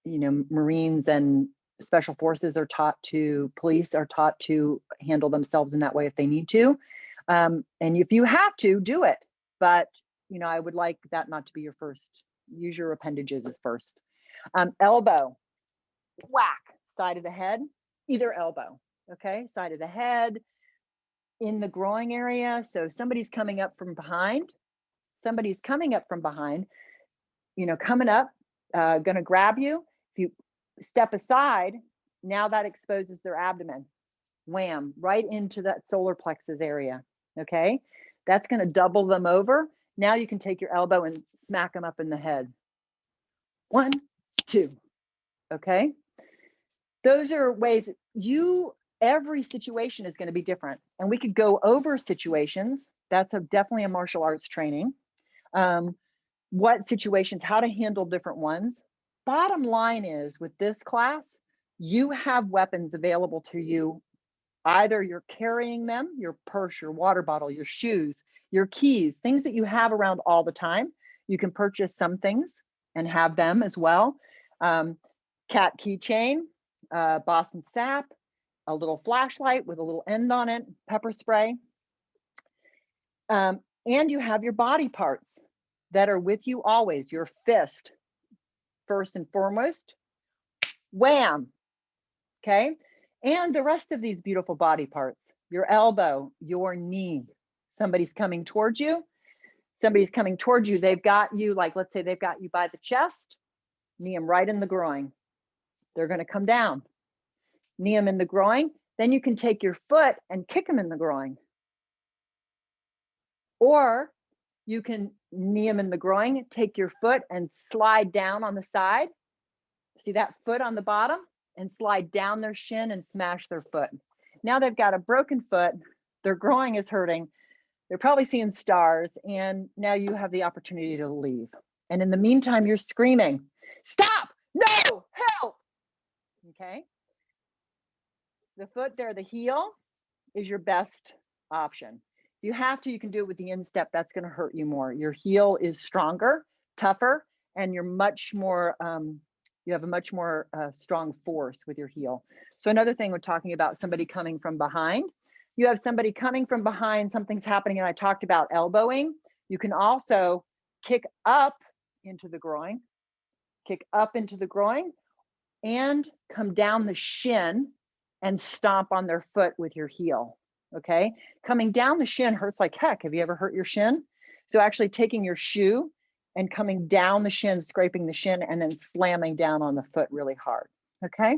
[SPEAKER 2] Marines and special forces are taught to, police are taught to handle themselves in that way if they need to. And if you have to, do it. But, I would like that not to be your first. Use your appendages as first. Elbow, whack, side of the head, either elbow, okay? Side of the head, in the groin area. So somebody's coming up from behind, coming up, gonna grab you. If you step aside, now that exposes their abdomen. Wham, right into that solar plexus area. Okay, that's going to double them over. Now you can take your elbow and smack them up in the head. 1, 2. Okay, those are ways every situation is going to be different, and we could go over situations. That's definitely a martial arts training. What situations, how to handle different ones. Bottom line is, with this class, you have weapons available to you. Either you're carrying them, your purse, your water bottle, your shoes, your keys, things that you have around all the time. You can purchase some things and have them as well. Cat keychain, Boston Sap, a little flashlight with a little end on it, pepper spray. And you have your body parts that are with you always. Your fist, first and foremost. Wham. Okay. And the rest of these beautiful body parts, your elbow, your knee. Somebody's coming towards you. Somebody's coming towards you. They've got you, like, let's say they've got you by the chest, knee them right in the groin. They're going to come down. Knee them in the groin. Then you can take your foot and kick them in the groin. Or you can knee them in the groin, take your foot and slide down on the side. See that foot on the bottom? And slide down their shin and smash their foot. Now they've got a broken foot, their groin is hurting, they're probably seeing stars, and now you have the opportunity to leave. And in the meantime, you're screaming, stop, no, help, okay? The foot there, the heel, is your best option. If you have to, you can do it with the instep. That's gonna hurt you more. Your heel is stronger, tougher, and you're much more, you have a much more strong force with your heel. So another thing we're talking about, somebody coming from behind. You have somebody coming from behind, something's happening, and I talked about elbowing. You can also kick up into the groin, and come down the shin and stomp on their foot with your heel, okay? Coming down the shin hurts like heck. Have you ever hurt your shin? So actually taking your shoe and coming down the shin, scraping the shin, and then slamming down on the foot really hard, okay?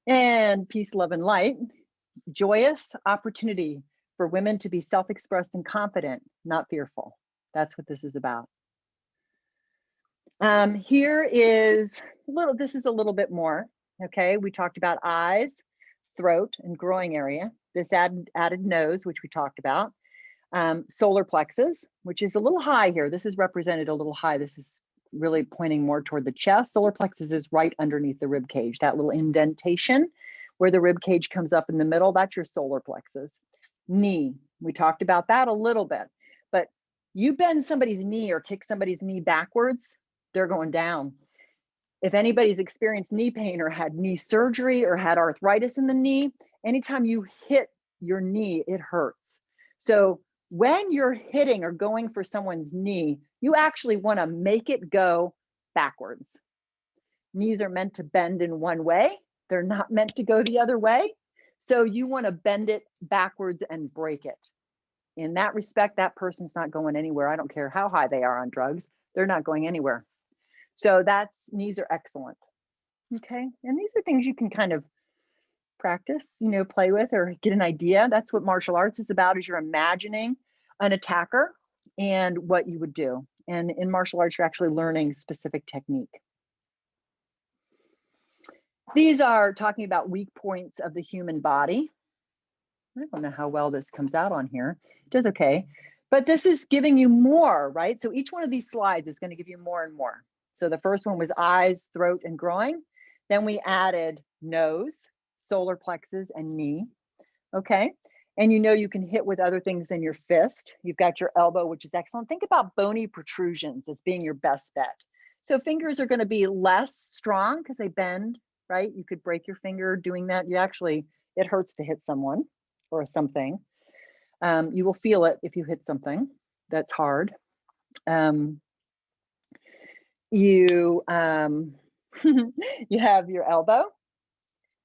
[SPEAKER 2] And peace, love, and light. Joyous opportunity for women to be self-expressed and confident, not fearful. That's what this is about. Here is this is a little bit more, okay? We talked about eyes, throat, and groin area. This added nose, which we talked about. Solar plexus, which is a little high here. This is represented a little high. This is really pointing more toward the chest. Solar plexus is right underneath the rib cage, that little indentation where the rib cage comes up in the middle, that's your solar plexus. Knee, we talked about that a little bit, but you bend somebody's knee or kick somebody's knee backwards, they're going down. If anybody's experienced knee pain or had knee surgery or had arthritis in the knee, anytime you hit your knee, it hurts. So when you're hitting or going for someone's knee, you actually want to make it go backwards. Knees are meant to bend in one way. They're not meant to go the other way. So you want to bend it backwards and break it. In that respect, that person's not going anywhere. I don't care how high they are on drugs. They're not going anywhere. So knees are excellent. Okay. And these are things you can kind of practice, play with or get an idea. That's what martial arts is about, is you're imagining an attacker and what you would do. And in martial arts, you're actually learning specific technique. These are talking about weak points of the human body. I don't know how well this comes out on here. It does okay. But this is giving you more, right? So each one of these slides is going to give you more and more. So the first one was eyes, throat, and groin. Then we added nose, solar plexus, and knee. Okay. And you can hit with other things than your fist. You've got your elbow, which is excellent. Think about bony protrusions as being your best bet. So fingers are going to be less strong because they bend, right? You could break your finger doing that. It hurts to hit someone or something. You will feel it if you hit something that's hard. You have your elbow,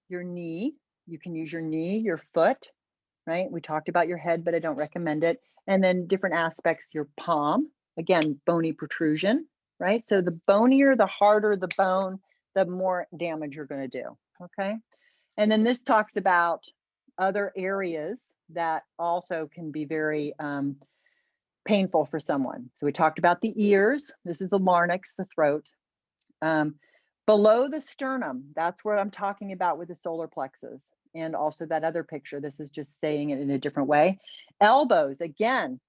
[SPEAKER 2] your knee. You can use your knee, your foot, right? We talked about your head, but I don't recommend it. And then different aspects, your palm, again, bony protrusion, right? So the bonier, the harder the bone, the more damage you're going to do, okay? And then this talks about other areas that also can be very painful for someone. So we talked about the ears. This is the larynx, the throat. Below the sternum, that's where I'm talking about with the solar plexus. And also that other picture, this is just saying it in a different way. Elbows, again,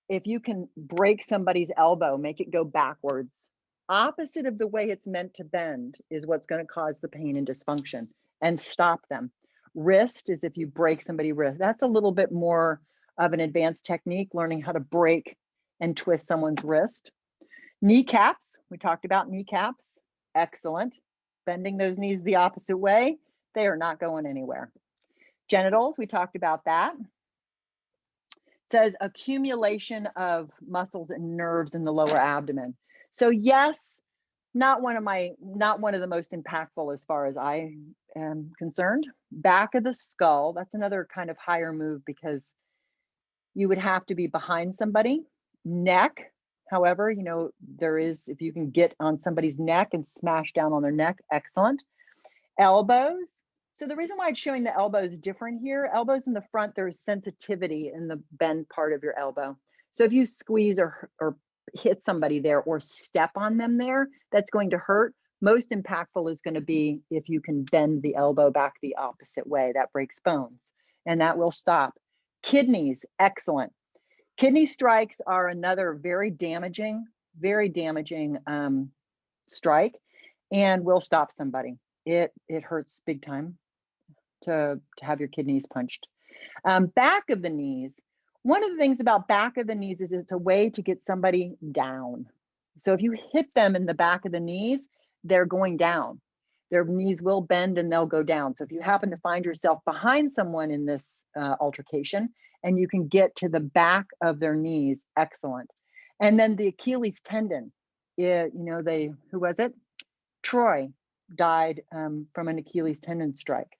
[SPEAKER 2] if you can break somebody's elbow, make it go backwards, opposite of the way it's meant to bend is what's going to cause the pain and dysfunction, and stop them. Wrist is if you break somebody's wrist. That's a little bit more of an advanced technique, learning how to break and twist someone's wrist. Kneecaps, we talked about kneecaps. Excellent. Bending those knees the opposite way, they are not going anywhere. Genitals, we talked about that. It says accumulation of muscles and nerves in the lower abdomen. So yes, not one of the most impactful as far as I am concerned. Back of the skull, that's another kind of higher move because you would have to be behind somebody. Neck, however, you know, there is, if you can get on somebody's neck and smash down on their neck, excellent. Elbows. So the reason why it's showing the elbows different here, elbows in the front, there's sensitivity in the bend part of your elbow. So if you squeeze or hit somebody there or step on them there, that's going to hurt. Most impactful is going to be if you can bend the elbow back the opposite way. That breaks bones and that will stop. Kidneys, excellent. Kidney strikes are another very damaging strike and will stop somebody. It hurts big time to have your kidneys punched. Back of the knees. One of the things about back of the knees is it's a way to get somebody down. So if you hit them in the back of the knees, they're going down. Their knees will bend and they'll go down. So if you happen to find yourself behind someone in this altercation and you can get to the back of their knees, excellent. And then the Achilles tendon, you know, who was it? Troy died from an Achilles tendon strike.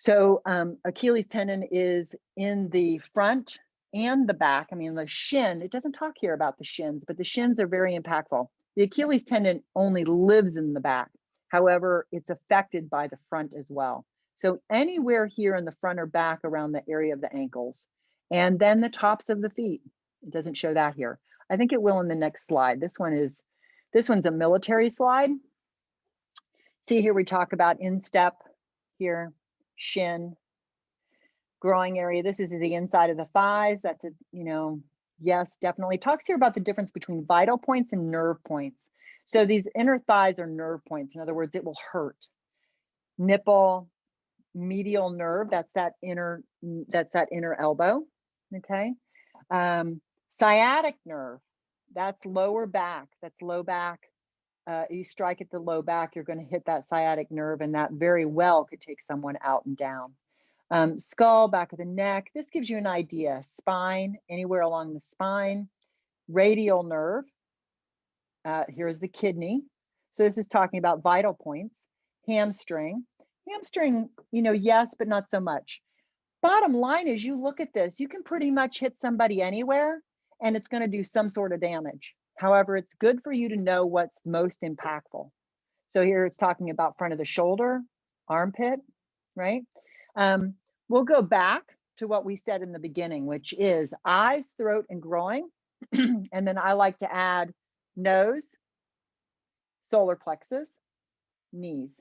[SPEAKER 2] So Achilles tendon is in the front and the back. I mean, the shin, it doesn't talk here about the shins, but the shins are very impactful. The Achilles tendon only lives in the back. However, it's affected by the front as well. So anywhere here in the front or back around the area of the ankles, and then the tops of the feet. It doesn't show that here. I think it will in the next slide. This one's a military slide. See here, we talk about instep here, shin, growing area. This is the inside of the thighs. That's a, you know, yes, definitely. Talks here about the difference between vital points and nerve points. So these inner thighs are nerve points. In other words, it will hurt. Nipple, medial nerve, that's that inner elbow, okay? Sciatic nerve, that's lower back, that's low back. You strike at the low back, you're going to hit that sciatic nerve, and that very well could take someone out and down. Skull, back of the neck, this gives you an idea. Spine, anywhere along the spine. Radial nerve, here's the kidney. So this is talking about vital points. Hamstring, you know, yes, but not so much. Bottom line is, you look at this, you can pretty much hit somebody anywhere and it's going to do some sort of damage. However, it's good for you to know what's most impactful. So here it's talking about front of the shoulder, armpit, right? We'll go back to what we said in the beginning, which is eyes, throat, and groin. And then I like to add nose, solar plexus, knees.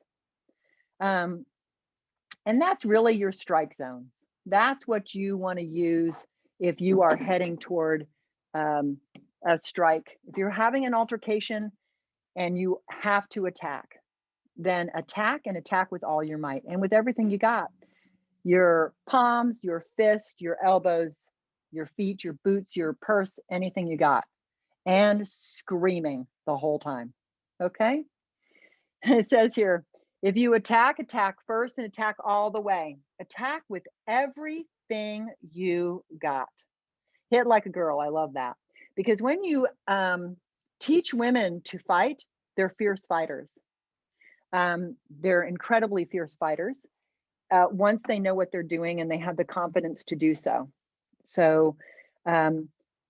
[SPEAKER 2] And that's really your strike zones. That's what you want to use if you are heading toward a strike. If you're having an altercation and you have to attack, then attack and attack with all your might and with everything you got. Your palms, your fist, your elbows, your feet, your boots, your purse, anything you got. And screaming the whole time, okay? It says here, if you attack, attack first and attack all the way. Attack with everything you got. Hit like a girl, I love that. Because when you teach women to fight, they're fierce fighters. They're incredibly fierce fighters once they know what they're doing and they have the confidence to do so. So the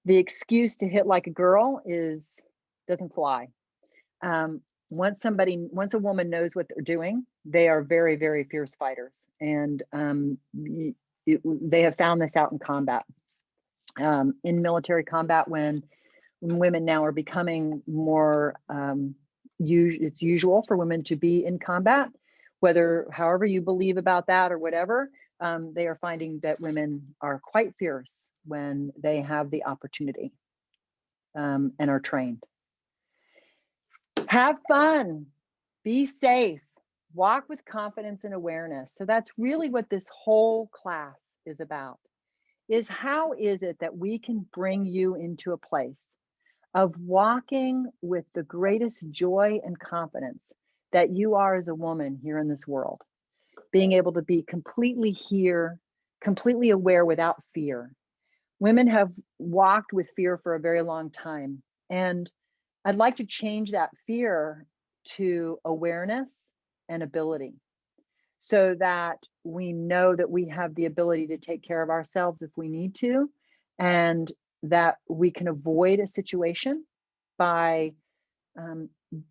[SPEAKER 2] excuse to hit like a girl doesn't fly. once a woman knows what they're doing, they are very, very fierce fighters. And they have found this out in combat. In military combat, when women now are becoming more, it's usual for women to be in combat, however you believe about that or whatever, they are finding that women are quite fierce when they have the opportunity, and are trained. Have fun, be safe, walk with confidence and awareness. So that's really what this whole class is about, is how is it that we can bring you into a place of walking with the greatest joy and confidence that you are as a woman here in this world, being able to be completely here, completely aware without fear. Women have walked with fear for a very long time, and I'd like to change that fear to awareness and ability, so that we know that we have the ability to take care of ourselves if we need to, and that we can avoid a situation by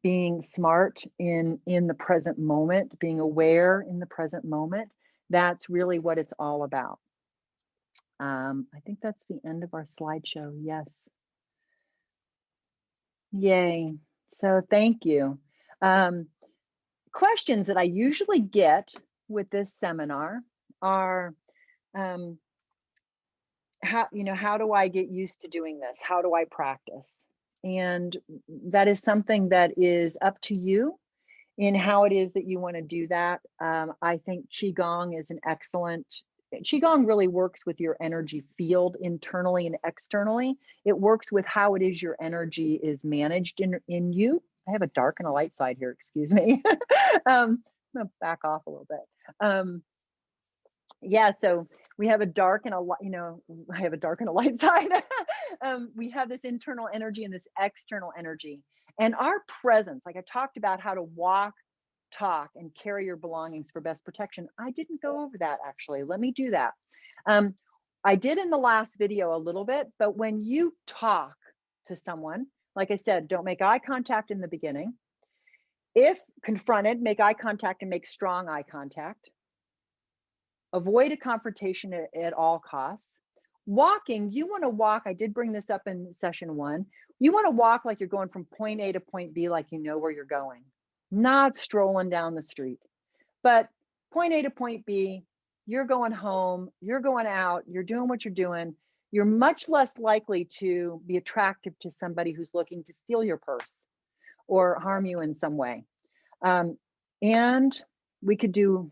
[SPEAKER 2] being smart in the present moment, being aware in the present moment. That's really what it's all about. I think that's the end of our slideshow. Yes. Yay. So thank you. Questions that I usually get with this seminar are, how do I get used to doing this? How do I practice? And that is something that is up to you in how it is that you want to do that. I think Qigong is Qigong really works with your energy field internally and externally. It works with how it is your energy is managed in you. I have a dark and a light side here, excuse me. I'm gonna back off a little bit. Yeah, so we have a dark and I have a dark and a light side. We have this internal energy and this external energy. And our presence, like I talked about how to walk, talk, and carry your belongings for best protection. I didn't go over that actually. Let me do that. I did in the last video a little bit, but when you talk to someone, like I said, don't make eye contact in the beginning. If confronted, make eye contact and make strong eye contact. Avoid a confrontation at all costs. Walking, you want to walk. I did bring this up in session 1. You want to walk like you're going from point A to point B, like you know where you're going, not strolling down the street. But point A to point B, you're going home, you're going out, you're doing what you're doing. You're much less likely to be attractive to somebody who's looking to steal your purse or harm you in some way. And we could do,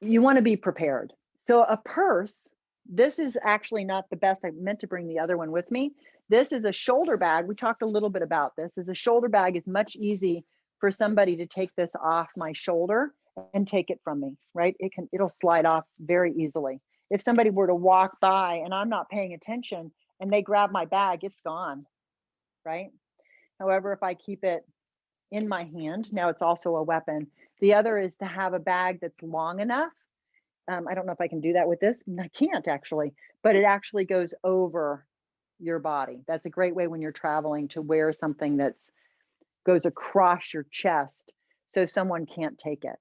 [SPEAKER 2] you want to be prepared. So a purse, this is actually not the best. I meant to bring the other one with me. This is a shoulder bag. We talked a little bit about this. As a shoulder bag is much easy for somebody to take this off my shoulder and take it from me, right? It'll slide off very easily. If somebody were to walk by and I'm not paying attention and they grab my bag, it's gone, right? However, if I keep it in my hand, now it's also a weapon. The other is to have a bag that's long enough. I don't know if I can do that with this. I can't actually, but it actually goes over your body. That's a great way when you're traveling to wear something that's goes across your chest so someone can't take it.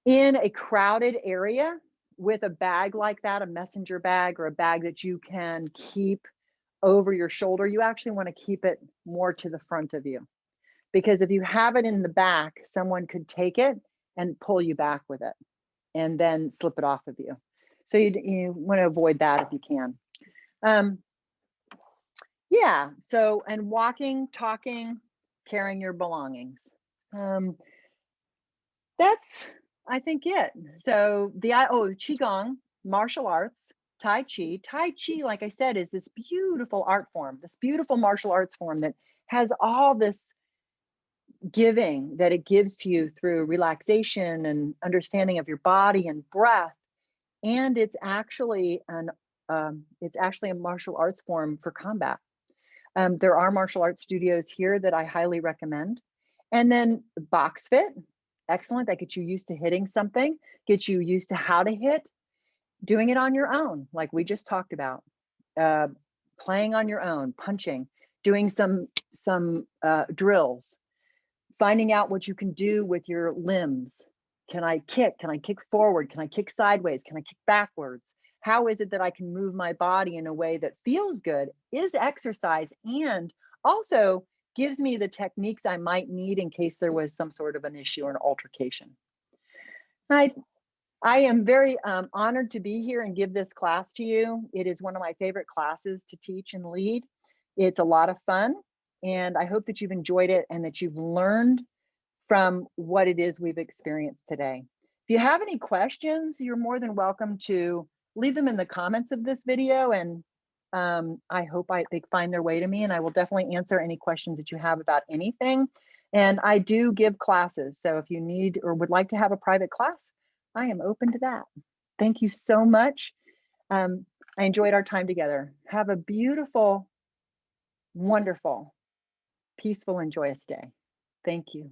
[SPEAKER 2] In a crowded area with a bag like that, a messenger bag or a bag that you can keep over your shoulder, you actually want to keep it more to the front of you. Because if you have it in the back, someone could take it and pull you back with it and then slip it off of you. So you want to avoid that if you can. Yeah, so, and walking, talking, carrying your belongings. That's, I think, it. So Qigong, martial arts, Tai Chi. Tai Chi, like I said, is this beautiful art form, this beautiful martial arts form that has all this giving that it gives to you through relaxation and understanding of your body and breath. And it's actually a martial arts form for combat. There are martial arts studios here that I highly recommend. And then box fit, excellent. That gets you used to hitting something, gets you used to how to hit, doing it on your own, like we just talked about, playing on your own, punching, doing some drills, finding out what you can do with your limbs. Can I kick? Can I kick forward? Can I kick sideways? Can I kick backwards? How is it that I can move my body in a way that feels good, is exercise, and also gives me the techniques I might need in case there was some sort of an issue or an altercation. I am very honored to be here and give this class to you. It is one of my favorite classes to teach and lead. It's a lot of fun, and I hope that you've enjoyed it and that you've learned from what it is we've experienced today. If you have any questions, you're more than welcome to leave them in the comments of this video, and I hope they find their way to me, and I will definitely answer any questions that you have about anything. And I do give classes, so if you need or would like to have a private class, I am open to that. Thank you so much. I enjoyed our time together. Have a beautiful, wonderful, peaceful, and joyous day. Thank you.